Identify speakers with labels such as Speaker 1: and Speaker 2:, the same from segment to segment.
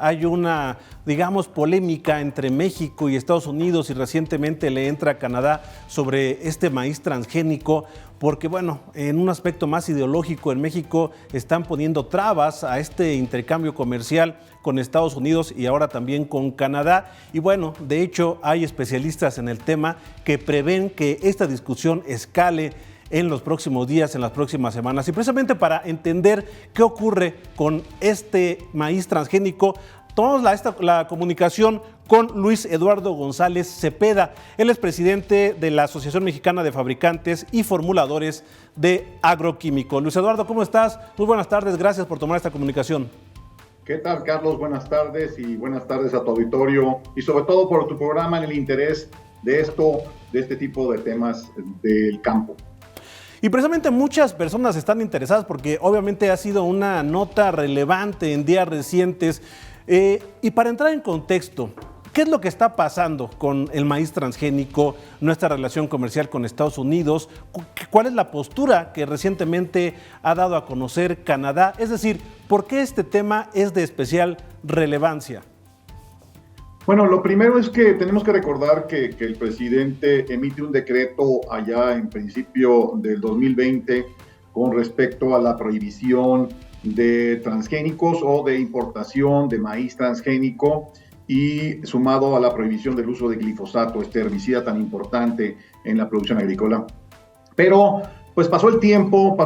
Speaker 1: hay una, digamos, polémica entre México y Estados Unidos y recientemente le entra a Canadá sobre este maíz transgénico, porque bueno, en un aspecto más ideológico en México están poniendo trabas a este intercambio comercial con Estados Unidos y ahora también con Canadá. Y bueno, de hecho hay especialistas en el tema que prevén que esta discusión escale en los próximos días, en las próximas semanas. Y precisamente para entender qué ocurre con este maíz transgénico, tomamos la comunicación con Luis Eduardo González Cepeda. Él es presidente de la Asociación Mexicana de Fabricantes y Formuladores de Agroquímicos. Luis Eduardo, ¿cómo estás? Muy buenas tardes, gracias por tomar esta comunicación.
Speaker 2: ¿Qué tal, Carlos? Buenas tardes y buenas tardes a tu auditorio y sobre todo por tu programa en el interés de este tipo de temas del campo.
Speaker 1: Y precisamente muchas personas están interesadas porque obviamente ha sido una nota relevante en días recientes. Y para entrar en contexto, ¿qué es lo que está pasando con el maíz transgénico, nuestra relación comercial con Estados Unidos? ¿Cuál es la postura que recientemente ha dado a conocer Canadá? Es decir, ¿por qué este tema es de especial relevancia?
Speaker 2: Bueno, lo primero es que tenemos que recordar que el presidente emite un decreto allá en principio del 2020 con respecto a la prohibición de transgénicos o de importación de maíz transgénico y sumado a la prohibición del uso de glifosato, este herbicida tan importante en la producción agrícola. Pero pues pasó el tiempo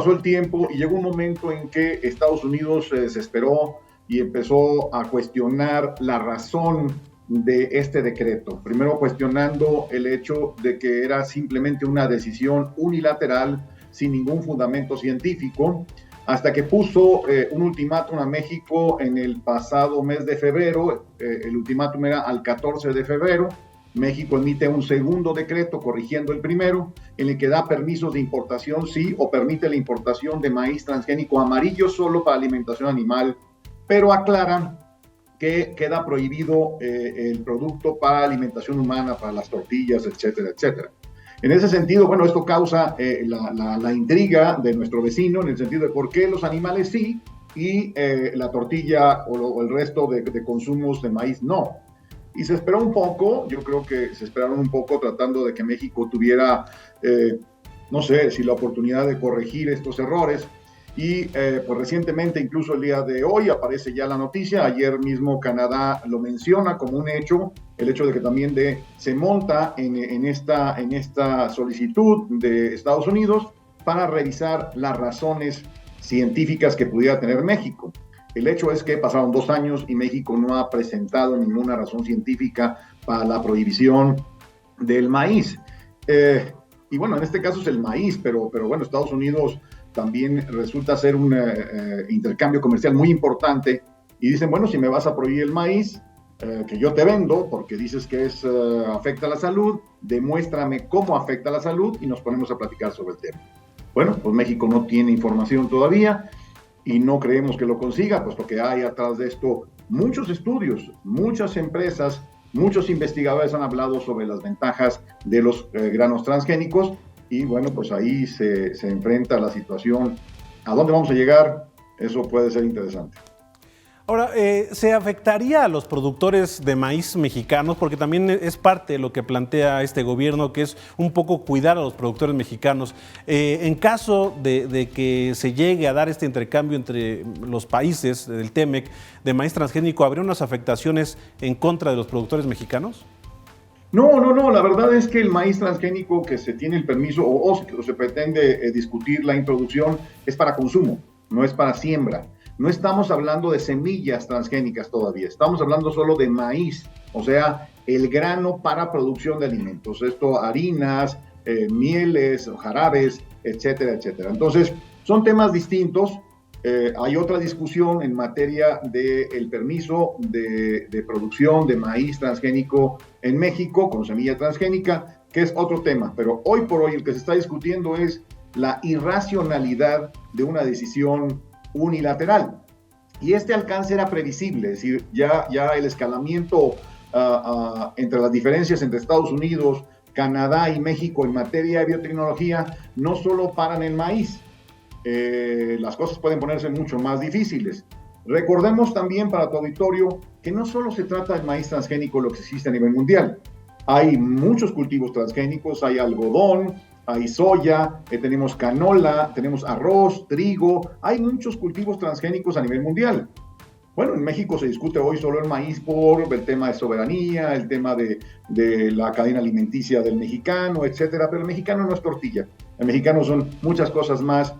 Speaker 2: y llegó un momento en que Estados Unidos se desesperó y empezó a cuestionar la razón de este decreto. Primero cuestionando el hecho de que era simplemente una decisión unilateral sin ningún fundamento científico, hasta que puso un ultimátum a México en el pasado mes de febrero. El ultimátum era al 14 de febrero. México emite un segundo decreto corrigiendo el primero, en el que da permisos de importación, sí, o permite la importación de maíz transgénico amarillo solo para alimentación animal, pero aclara que queda prohibido el producto para alimentación humana, para las tortillas, etcétera, etcétera. En ese sentido, bueno, esto causa la intriga de nuestro vecino en el sentido de por qué los animales sí y la tortilla o el resto de consumos de maíz no. Y se esperó un poco, yo creo que se esperaron un poco tratando de que México tuviera, no sé, si la oportunidad de corregir estos errores. Y pues recientemente, incluso el día de hoy, aparece ya la noticia. Ayer mismo Canadá lo menciona como un hecho, el hecho de que también se monta en esta solicitud de Estados Unidos para revisar las razones científicas que pudiera tener México. El hecho es que pasaron 2 años y México no ha presentado ninguna razón científica para la prohibición del maíz. Y bueno, en este caso es el maíz, pero bueno, Estados Unidos también resulta ser un intercambio comercial muy importante y dicen, bueno, si me vas a prohibir el maíz, que yo te vendo, porque dices que afecta a la salud, demuéstrame cómo afecta a la salud y nos ponemos a platicar sobre el tema. Bueno, pues México no tiene información todavía y no creemos que lo consiga, puesto que hay atrás de esto muchos estudios, muchas empresas, muchos investigadores han hablado sobre las ventajas de los granos transgénicos. Y bueno, pues ahí se enfrenta la situación. ¿A dónde vamos a llegar? Eso puede ser interesante.
Speaker 1: Ahora, ¿se afectaría a los productores de maíz mexicanos? Porque también es parte de lo que plantea este gobierno, que es un poco cuidar a los productores mexicanos. En caso de que se llegue a dar este intercambio entre los países del TEMEC de maíz transgénico, ¿habría unas afectaciones en contra de los productores mexicanos?
Speaker 2: No, la verdad es que el maíz transgénico que se tiene el permiso o se pretende discutir la introducción es para consumo, no es para siembra. No estamos hablando de semillas transgénicas todavía, estamos hablando solo de maíz, o sea, el grano para producción de alimentos. Esto, harinas, mieles, jarabes, etcétera, etcétera. Entonces, son temas distintos. Hay otra discusión en materia del permiso de producción de maíz transgénico en México con semilla transgénica, que es otro tema, pero hoy por hoy el que se está discutiendo es la irracionalidad de una decisión unilateral. Y este alcance era previsible, es decir, ya el escalamiento entre las diferencias entre Estados Unidos, Canadá y México en materia de biotecnología no solo paran el maíz. Las cosas pueden ponerse mucho más difíciles. Recordemos también para tu auditorio que no solo se trata del maíz transgénico lo que existe a nivel mundial. Hay muchos cultivos transgénicos, hay algodón, hay soya, tenemos canola, tenemos arroz, trigo, hay muchos cultivos transgénicos a nivel mundial. Bueno, en México se discute hoy solo el maíz por el tema de soberanía, el tema de la cadena alimenticia del mexicano, etcétera, pero el mexicano no es tortilla. El mexicano son muchas cosas más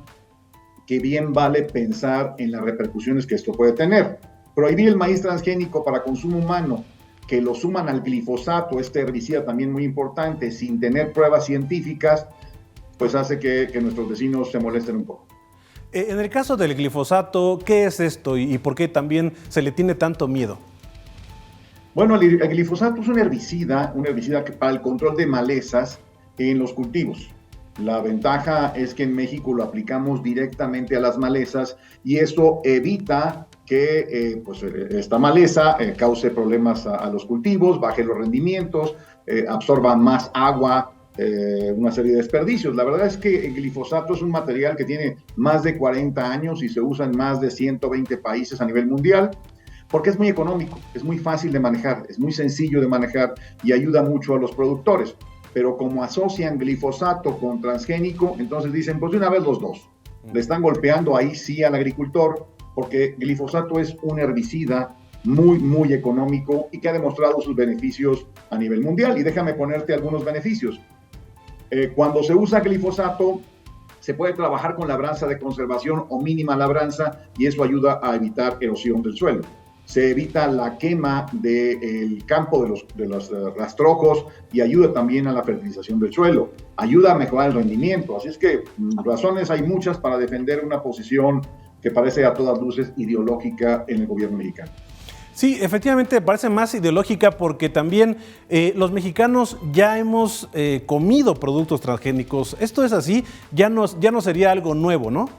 Speaker 2: que bien vale pensar en las repercusiones que esto puede tener. Prohibir el maíz transgénico para consumo humano, que lo suman al glifosato, este herbicida también muy importante, sin tener pruebas científicas, pues hace que nuestros vecinos se molesten un poco.
Speaker 1: En el caso del glifosato, ¿qué es esto y por qué también se le tiene tanto miedo?
Speaker 2: Bueno, el glifosato es un herbicida que para el control de malezas en los cultivos. La ventaja es que en México lo aplicamos directamente a las malezas y eso evita que pues esta maleza cause problemas a los cultivos, baje los rendimientos, absorba más agua, una serie de desperdicios. La verdad es que el glifosato es un material que tiene más de 40 años y se usa en más de 120 países a nivel mundial, porque es muy económico, es muy fácil de manejar, es muy sencillo de manejar y ayuda mucho a los productores. Pero como asocian glifosato con transgénico, entonces dicen, pues de una vez los dos. Le están golpeando ahí sí al agricultor, porque glifosato es un herbicida muy, muy económico y que ha demostrado sus beneficios a nivel mundial. Y déjame ponerte algunos beneficios. Cuando se usa glifosato, se puede trabajar con labranza de conservación o mínima labranza y eso ayuda a evitar erosión del suelo. Se evita la quema del campo de los rastrojos y ayuda también a la fertilización del suelo. Ayuda a mejorar el rendimiento. Así es que razones hay muchas para defender una posición que parece a todas luces ideológica en el gobierno mexicano.
Speaker 1: Sí, efectivamente parece más ideológica porque también los mexicanos ya hemos comido productos transgénicos. Esto es así, ya no sería algo nuevo, ¿no?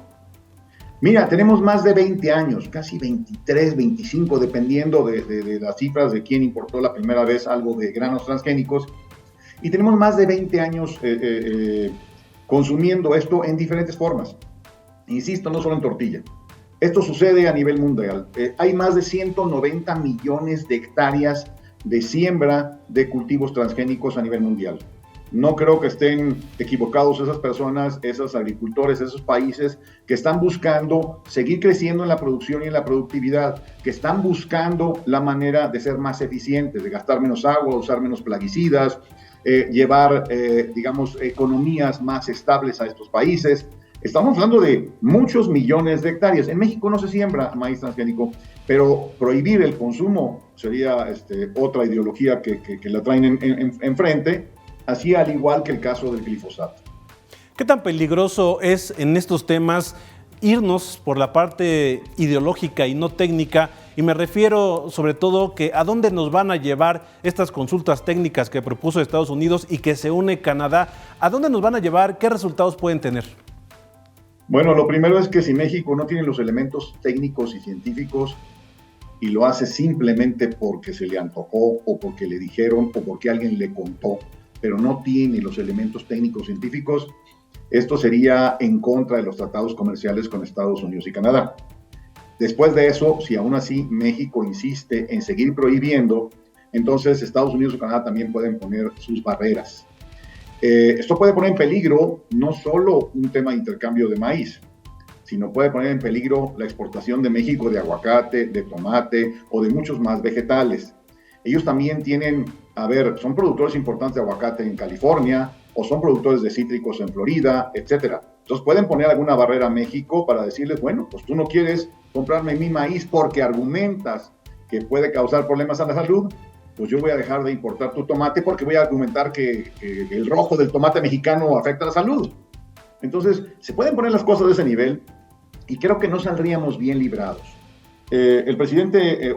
Speaker 2: Mira, tenemos más de 20 años, casi 23, 25, dependiendo de las cifras de quién importó la primera vez algo de granos transgénicos. Y tenemos más de 20 años consumiendo esto en diferentes formas. Insisto, no solo en tortilla. Esto sucede a nivel mundial. Hay más de 190 millones de hectáreas de siembra de cultivos transgénicos a nivel mundial. No creo que estén equivocados esas personas, esos agricultores, esos países que están buscando seguir creciendo en la producción y en la productividad, que están buscando la manera de ser más eficientes, de gastar menos agua, usar menos plaguicidas, llevar, digamos, economías más estables a estos países. Estamos hablando de muchos millones de hectáreas. En México no se siembra maíz transgénico, pero prohibir el consumo sería otra ideología que la traen enfrente, así al igual que el caso del glifosato.
Speaker 1: ¿Qué tan peligroso es en estos temas irnos por la parte ideológica y no técnica? Y me refiero sobre todo que a dónde nos van a llevar estas consultas técnicas que propuso Estados Unidos y que se une Canadá. ¿A dónde nos van a llevar? ¿Qué resultados pueden tener?
Speaker 2: Bueno, lo primero es que si México no tiene los elementos técnicos y científicos y lo hace simplemente porque se le antojó o porque le dijeron o porque alguien le contó, pero no tiene los elementos técnicos científicos, esto sería en contra de los tratados comerciales con Estados Unidos y Canadá. Después de eso, si aún así México insiste en seguir prohibiendo, entonces Estados Unidos y Canadá también pueden poner sus barreras. Esto puede poner en peligro no solo un tema de intercambio de maíz, sino puede poner en peligro la exportación de México de aguacate, de tomate o de muchos más vegetales. Ellos también tienen, son productores importantes de aguacate en California o son productores de cítricos en Florida, etcétera. Entonces pueden poner alguna barrera a México para decirles, bueno, pues tú no quieres comprarme mi maíz porque argumentas que puede causar problemas a la salud, pues yo voy a dejar de importar tu tomate porque voy a argumentar que el rojo del tomate mexicano afecta a la salud. Entonces, se pueden poner las cosas de ese nivel y creo que no saldríamos bien librados. El presidente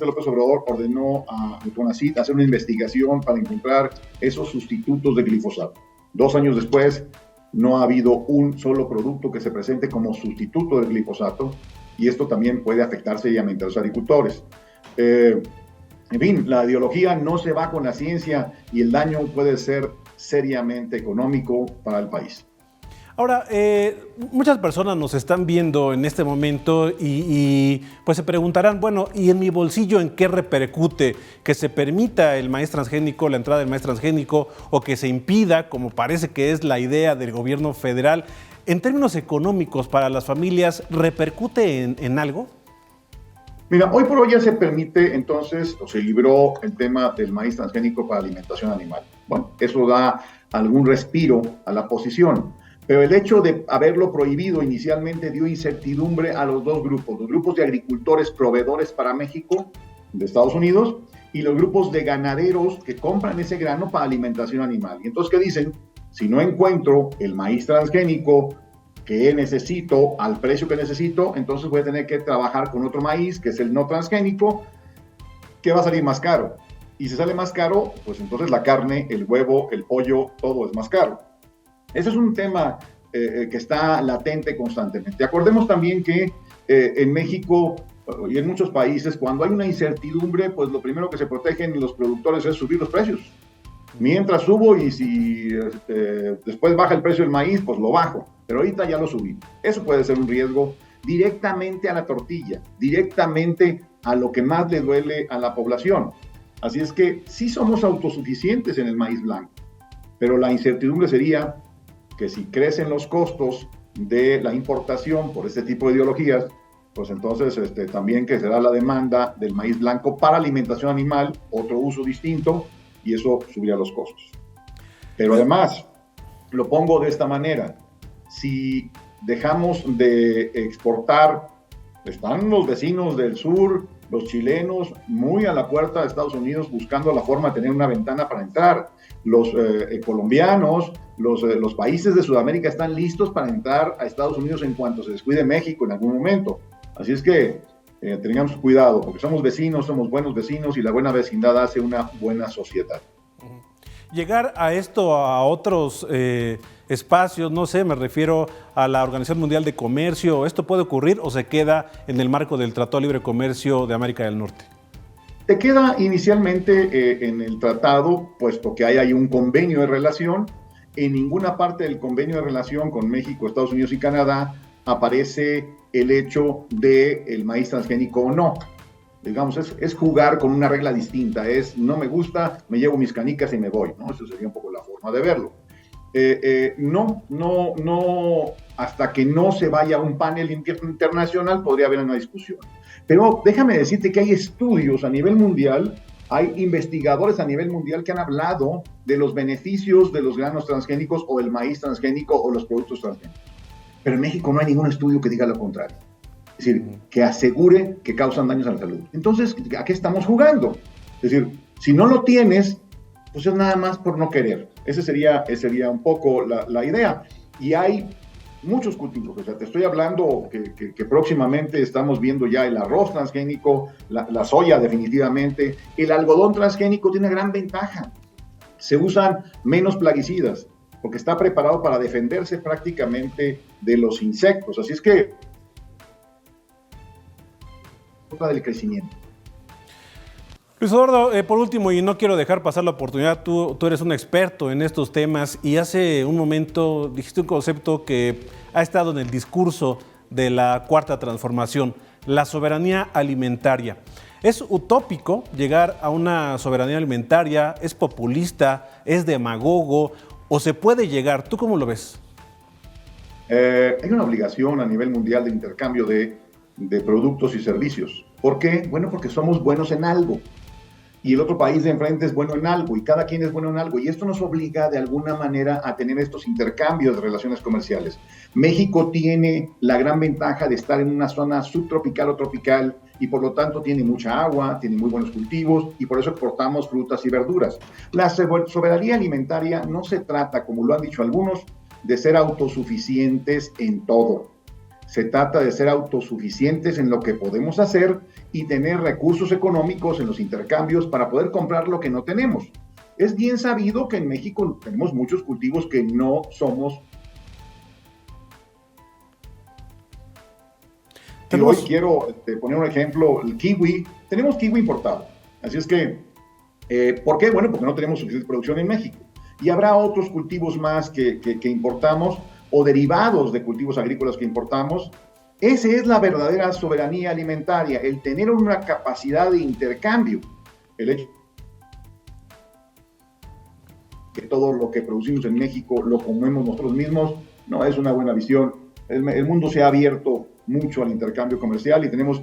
Speaker 2: López Obrador ordenó a CONACYT hacer una investigación para encontrar esos sustitutos de glifosato. 2 años después, no ha habido un solo producto que se presente como sustituto del glifosato y esto también puede afectar seriamente a los agricultores. En fin, la ideología no se va con la ciencia y el daño puede ser seriamente económico para el país.
Speaker 1: Ahora, muchas personas nos están viendo en este momento y pues se preguntarán, bueno, ¿y en mi bolsillo en qué repercute que se permita el maíz transgénico, la entrada del maíz transgénico, o que se impida, como parece que es la idea del gobierno federal? En términos económicos, para las familias, ¿repercute en algo?
Speaker 2: Mira, hoy por hoy ya se permite, entonces, o se libró el tema del maíz transgénico para alimentación animal. Bueno, eso da algún respiro a la posición. Pero el hecho de haberlo prohibido inicialmente dio incertidumbre a los dos grupos, los grupos de agricultores proveedores para México, de Estados Unidos, y los grupos de ganaderos que compran ese grano para alimentación animal. Y entonces, ¿qué dicen? Si no encuentro el maíz transgénico que necesito al precio que necesito, entonces voy a tener que trabajar con otro maíz, que es el no transgénico, que va a salir más caro. Y si sale más caro, pues entonces la carne, el huevo, el pollo, todo es más caro. Ese es un tema que está latente constantemente. Acordemos también que en México y en muchos países, cuando hay una incertidumbre, pues lo primero que se protegen los productores es subir los precios. Mientras subo y si después baja el precio del maíz, pues lo bajo. Pero ahorita ya lo subí. Eso puede ser un riesgo directamente a la tortilla, directamente a lo que más le duele a la población. Así es que sí somos autosuficientes en el maíz blanco, pero la incertidumbre sería que si crecen los costos de la importación por este tipo de ideologías, pues entonces también crecerá la demanda del maíz blanco para alimentación animal, otro uso distinto, y eso subirá los costos. Pero además, lo pongo de esta manera, si dejamos de exportar, están los vecinos del sur, los chilenos, muy a la puerta de Estados Unidos buscando la forma de tener una ventana para entrar. Los colombianos, los países de Sudamérica están listos para entrar a Estados Unidos en cuanto se descuide México en algún momento. Así es que tengamos cuidado, porque somos vecinos, somos buenos vecinos y la buena vecindad hace una buena sociedad.
Speaker 1: Llegar a esto a otros espacios, no sé, me refiero a la Organización Mundial de Comercio, ¿esto puede ocurrir o se queda en el marco del Tratado de Libre Comercio de América del Norte?
Speaker 2: Te queda inicialmente en el tratado, puesto que hay ahí un convenio de relación. En ninguna parte del convenio de relación con México, Estados Unidos y Canadá aparece el hecho del maíz transgénico o no. Digamos, es jugar con una regla distinta, es no me gusta, me llevo mis canicas y me voy, ¿no? Eso sería un poco la forma de verlo. No, hasta que no se vaya a un panel internacional podría haber una discusión. Pero déjame decirte que hay estudios a nivel mundial, hay investigadores a nivel mundial que han hablado de los beneficios de los granos transgénicos o el maíz transgénico o los productos transgénicos. Pero en México no hay ningún estudio que diga lo contrario. Es decir, que asegure que causan daños a la salud. Entonces, ¿a qué estamos jugando? Es decir, si no lo tienes, pues es nada más por no querer. Esa sería un poco la idea. Y hay muchos cultivos. O sea, te estoy hablando que próximamente estamos viendo ya el arroz transgénico, la soya definitivamente. El algodón transgénico tiene gran ventaja. Se usan menos plaguicidas, porque está preparado para defenderse prácticamente de los insectos. Así es que del crecimiento.
Speaker 1: Luis Eduardo, por último, y no quiero dejar pasar la oportunidad, tú eres un experto en estos temas y hace un momento dijiste un concepto que ha estado en el discurso de la Cuarta Transformación, la soberanía alimentaria. ¿Es utópico llegar a una soberanía alimentaria? ¿Es populista? ¿Es demagogo? ¿O se puede llegar? ¿Tú cómo lo ves?
Speaker 2: Hay una obligación a nivel mundial de intercambio de productos y servicios. ¿Por qué? Bueno, porque somos buenos en algo y el otro país de enfrente es bueno en algo y cada quien es bueno en algo y esto nos obliga de alguna manera a tener estos intercambios de relaciones comerciales. México tiene la gran ventaja de estar en una zona subtropical o tropical y por lo tanto tiene mucha agua, tiene muy buenos cultivos y por eso exportamos frutas y verduras. La soberanía alimentaria no se trata, como lo han dicho algunos, de ser autosuficientes en todo. Se trata de ser autosuficientes en lo que podemos hacer y tener recursos económicos en los intercambios para poder comprar lo que no tenemos. Es bien sabido que en México tenemos muchos cultivos que no somos. Hoy quiero poner un ejemplo, el kiwi. Tenemos kiwi importado. Así es que, ¿por qué? Bueno, porque no tenemos suficiente producción en México. Y habrá otros cultivos más que importamos, o derivados de cultivos agrícolas que importamos. Esa es la verdadera soberanía alimentaria, el tener una capacidad de intercambio. El hecho que todo lo que producimos en México lo comemos nosotros mismos no es una buena visión. El mundo se ha abierto mucho al intercambio comercial y tenemos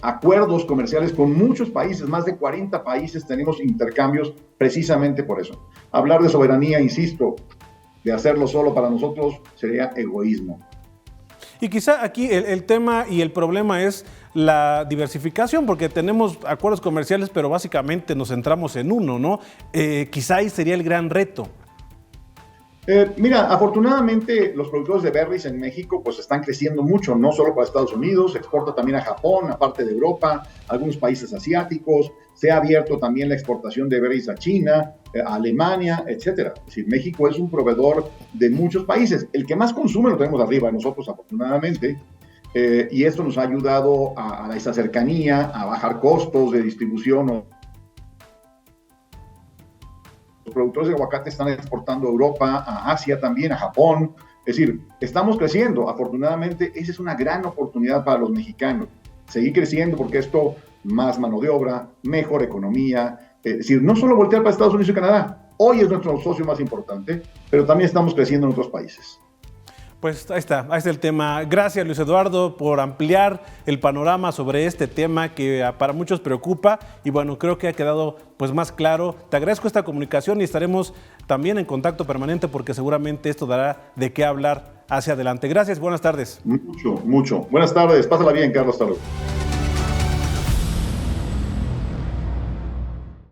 Speaker 2: acuerdos comerciales con muchos países, más de 40 países tenemos intercambios precisamente por eso. Hablar de soberanía, insisto, de hacerlo solo para nosotros sería egoísmo.
Speaker 1: Y quizá aquí el tema y el problema es la diversificación, porque tenemos acuerdos comerciales, pero básicamente nos centramos en uno, ¿no? Quizá ahí sería el gran reto.
Speaker 2: Mira, afortunadamente los productores de berries en México pues están creciendo mucho, no solo para Estados Unidos, se exporta también a Japón, aparte de Europa, algunos países asiáticos, se ha abierto también la exportación de berries a China, a Alemania, etcétera. Es decir, México es un proveedor de muchos países. El que más consume lo tenemos arriba de nosotros, afortunadamente, y esto nos ha ayudado a esa cercanía, a bajar costos de distribución. Los productores de aguacate están exportando a Europa, a Asia también, a Japón. Es decir, estamos creciendo. Afortunadamente, esa es una gran oportunidad para los mexicanos. Seguir creciendo porque esto, más mano de obra, mejor economía. Es decir, no solo voltear para Estados Unidos y Canadá. Hoy es nuestro socio más importante, pero también estamos creciendo en otros países.
Speaker 1: Pues ahí está el tema. Gracias, Luis Eduardo, por ampliar el panorama sobre este tema que para muchos preocupa y bueno, creo que ha quedado pues más claro. Te agradezco esta comunicación y estaremos también en contacto permanente porque seguramente esto dará de qué hablar hacia adelante. Gracias, buenas tardes.
Speaker 2: Mucho. Buenas tardes, pásala bien, Carlos. Hasta luego.